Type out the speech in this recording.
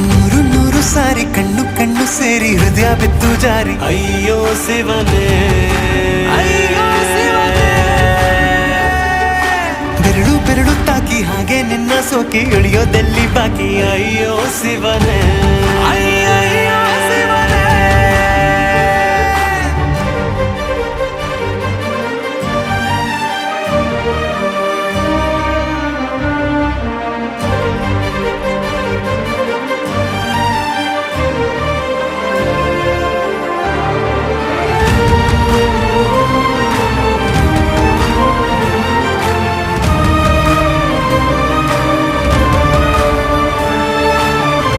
ನೂರು ನೂರು ಸಾರಿ ಕಣ್ಣು ಕಣ್ಣು ಸೇರಿ ಹೃದಯ ಬಿದ್ದು ಜಾರಿ ಅಯ್ಯೋ ಶಿವನೇ, ಅಯ್ಯೋ ಶಿವನೇ. ಬೆರಳು ಬೆರಳು ತಾಕಿ ಹಾಗೆ ನಿನ್ನ ಸೋಕಿ ಇಳಿಯೋದೆಲ್ಲಿ ಬಾಕಿ ಅಯ್ಯೋ ಶಿವನೇ.